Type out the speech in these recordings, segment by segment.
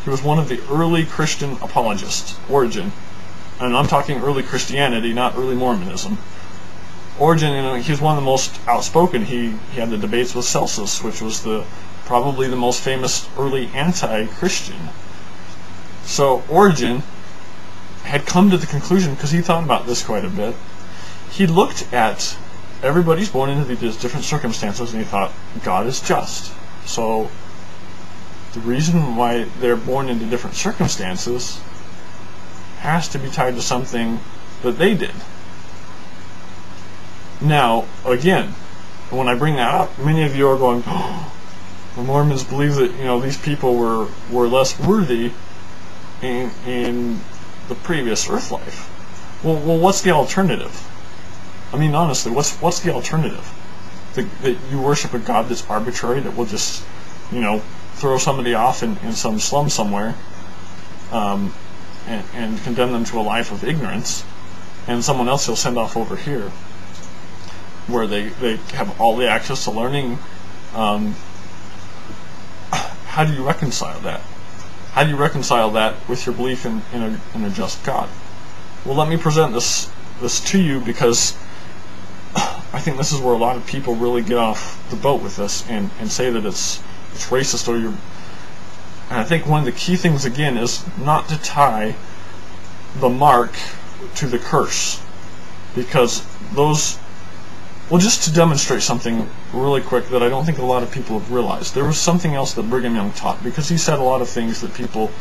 He was one of the early Christian apologists, Origen. And I'm talking early Christianity, not early Mormonism. Origen, he was one of the most outspoken. He had the debates with Celsus, which was probably the most famous early anti-Christian. So Origen had come to the conclusion, because he thought about this quite a bit, he looked at everybody's born into these different circumstances, and he thought, God is just. So the reason why they're born into different circumstances has to be tied to something that they did. Now, again, when I bring that up, many of you are going, oh, the Mormons believe that these people were less worthy in the previous earth life. Well, what's the alternative? I mean, honestly, what's the alternative? That you worship a God that's arbitrary, that will just, throw somebody off in some slum somewhere, and condemn them to a life of ignorance, and someone else he'll send off over here, where they have all the access to learning. How do you reconcile that? How do you reconcile that with your belief in a just God? Well, let me present this to you, because I think this is where a lot of people really get off the boat with this and say that it's racist, and I think one of the key things, again, is not to tie the mark to the curse, because just to demonstrate something really quick that I don't think a lot of people have realized. There was something else that Brigham Young taught, because he said a lot of things that people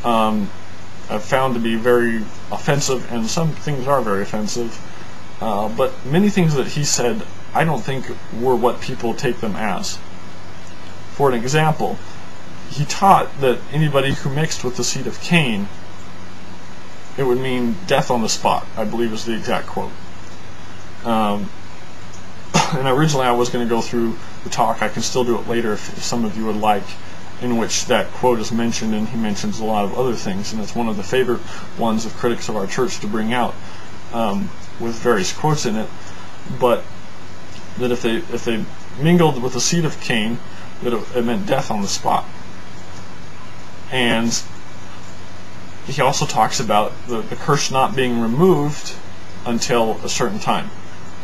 have found to be very offensive, and some things are very offensive, but many things that he said I don't think were what people take them as. For an example, he taught that anybody who mixed with the seed of Cain, it would mean death on the spot, I believe is the exact quote. And originally I was going to go through the talk. I can still do it later if some of you would like, in which that quote is mentioned, and he mentions a lot of other things, and it's one of the favorite ones of critics of our church to bring out, with various quotes in it. But that if they mingled with the seed of Cain, that it meant death on the spot. And he also talks about the curse not being removed until a certain time.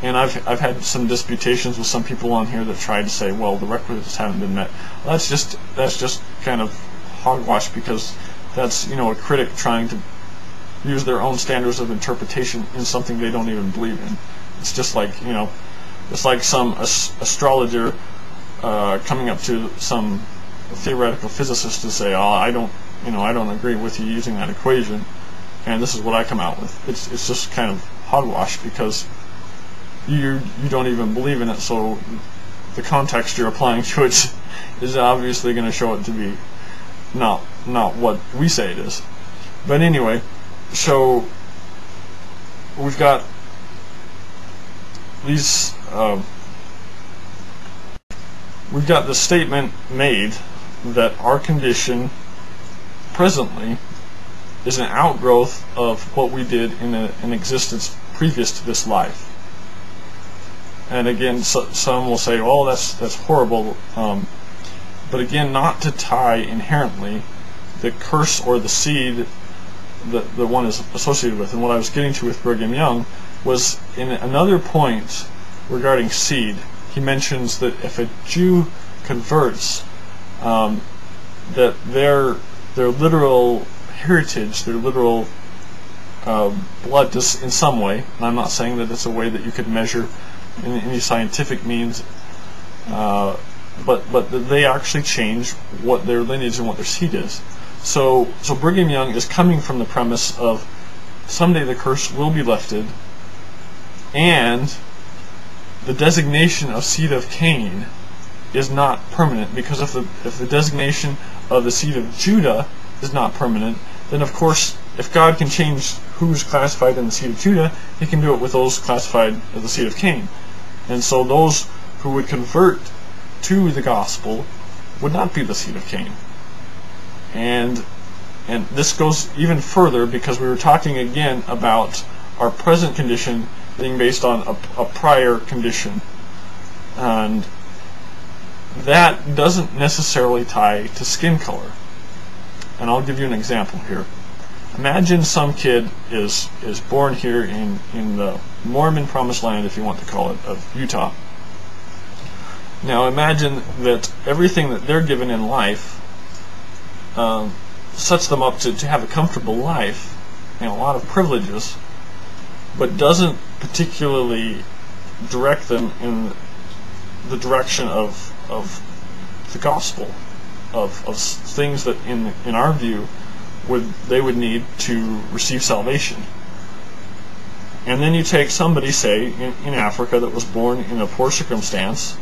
And I've had some disputations with some people on here that tried to say, well, the requisites haven't been met. Well, that's just kind of hogwash, because that's a critic trying to use their own standards of interpretation in something they don't even believe in. It's just like it's like some astrologer coming up to some theoretical physicist to say, oh, I don't agree with you using that equation, and this is what I come out with. It's just kind of hogwash, because you don't even believe in it, so the context you're applying to it is obviously going to show it to be not what we say it is. But anyway, so we've got these we've got the statement made that our condition presently is an outgrowth of what we did in an existence previous to this life. And again, some will say, "Oh, that's horrible," but again, not to tie inherently the curse or the seed that the one is associated with. And what I was getting to with Brigham Young was in another point regarding seed. He mentions that if a Jew converts, that their literal heritage, their literal blood, in some way, and I'm not saying that it's a way that you could measure in any scientific means, but that they actually change what their lineage and what their seed is. So Brigham Young is coming from the premise of someday the curse will be lifted, and the designation of seed of Cain is not permanent, because if the designation of the seed of Judah is not permanent, then of course, if God can change who's classified in the seed of Judah, he can do it with those classified as the seed of Cain. And so those who would convert to the gospel would not be the seed of Cain. And this goes even further, because we were talking again about our present condition being based on a prior condition. And that doesn't necessarily tie to skin color. and I'll give you an example here. Imagine some kid is born here in the Mormon Promised Land, if you want to call it, of Utah. Now imagine that everything that they're given in life sets them up to have a comfortable life and a lot of privileges, but doesn't particularly direct them in the direction of the gospel, of things that in our view they would need to receive salvation. And then you take somebody, say, in Africa that was born in a poor circumstance,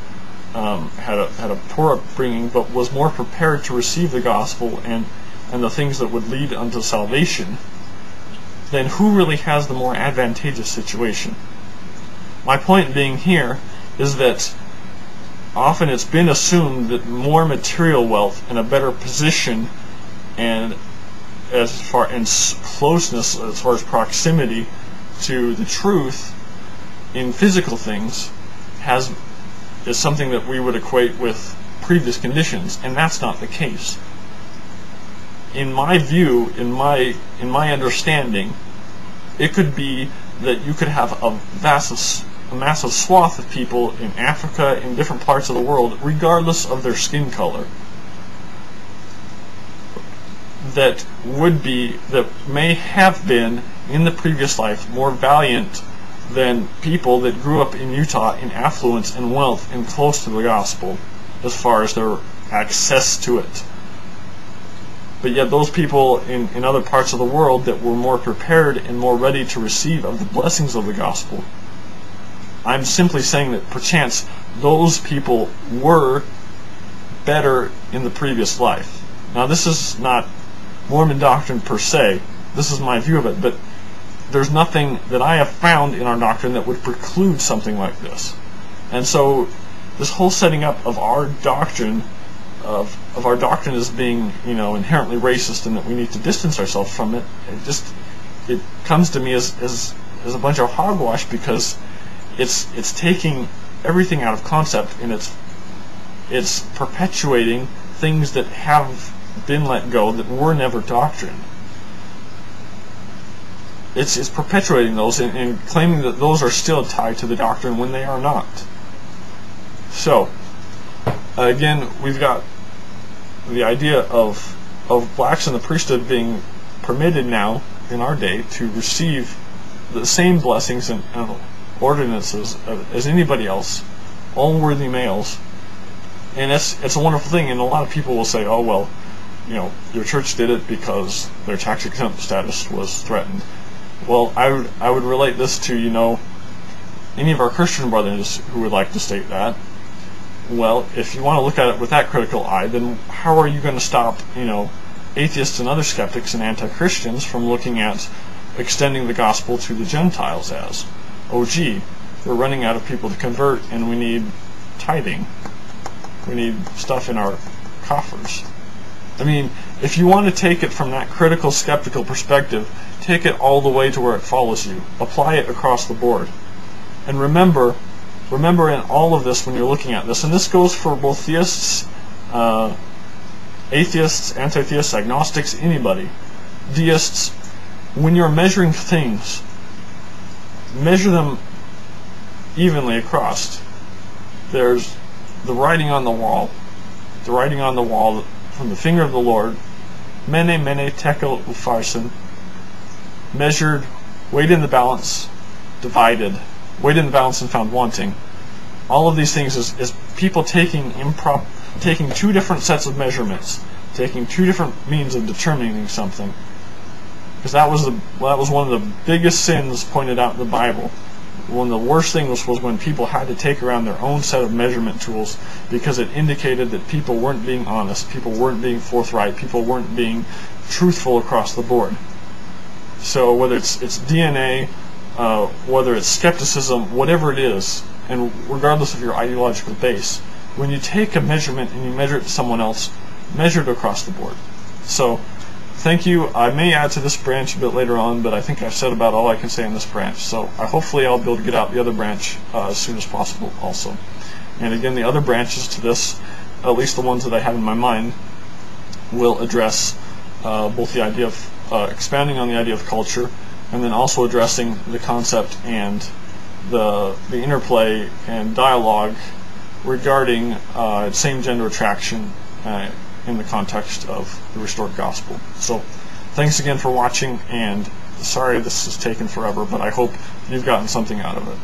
had a poor upbringing, but was more prepared to receive the gospel and the things that would lead unto salvation, then who really has the more advantageous situation? My point being here is that often it's been assumed that more material wealth and a better position and as far as closeness, as far as proximity to the truth in physical things is something that we would equate with previous conditions, and that's not the case. In my view, in my understanding, it could be that you could have a massive swath of people in Africa, in different parts of the world, regardless of their skin color, that may have been in the previous life more valiant than people that grew up in Utah in affluence and wealth and close to the gospel as far as their access to it. But yet those people in other parts of the world that were more prepared and more ready to receive of the blessings of the gospel, I'm simply saying that perchance those people were better in the previous life. Now this is not Mormon doctrine per se, this is my view of it, but there's nothing that I have found in our doctrine that would preclude something like this. And so this whole setting up of our doctrine of our doctrine as being, inherently racist and that we need to distance ourselves from it, it comes to me as a bunch of hogwash, because it's taking everything out of concept, and it's perpetuating things that have been let go, that were never doctrine. It's perpetuating those and claiming that those are still tied to the doctrine when they are not. So, again, we've got the idea of blacks in the priesthood being permitted now in our day to receive the same blessings and ordinances as anybody else, all worthy males. And it's a wonderful thing, and a lot of people will say, oh well, your church did it because their tax exempt status was threatened. Well, I would relate this to, any of our Christian brothers who would like to state that. Well, if you want to look at it with that critical eye, then how are you going to stop, atheists and other skeptics and anti-Christians from looking at extending the gospel to the Gentiles as, oh gee, we're running out of people to convert and we need tithing. We need stuff in our coffers. I mean, if you want to take it from that critical, skeptical perspective, take it all the way to where it follows you. Apply it across the board. And remember in all of this when you're looking at this, and this goes for both theists, atheists, anti-theists, agnostics, anybody, deists, when you're measuring things, measure them evenly across. There's the writing on the wall. The writing on the wall from the finger of the Lord, mene, mene, tekel, upharsin, measured, weighed in the balance, divided, weighed in the balance and found wanting. All of these things is people taking two different sets of measurements, taking two different means of determining something. Because that was one of the biggest sins pointed out in the Bible. One of the worst things was when people had to take around their own set of measurement tools, because it indicated that people weren't being honest, people weren't being forthright, people weren't being truthful across the board. So whether it's DNA, whether it's skepticism, whatever it is, and regardless of your ideological base, when you take a measurement and you measure it to someone else, measure it across the board. So, thank you. I may add to this branch a bit later on, but I think I've said about all I can say in this branch. So hopefully I'll be able to get out the other branch as soon as possible also. And again, the other branches to this, at least the ones that I have in my mind, will address both the idea of expanding on the idea of culture, and then also addressing the concept and the interplay and dialogue regarding same-gender attraction in the context of the restored gospel. So thanks again for watching, and sorry this has taken forever, but I hope you've gotten something out of it.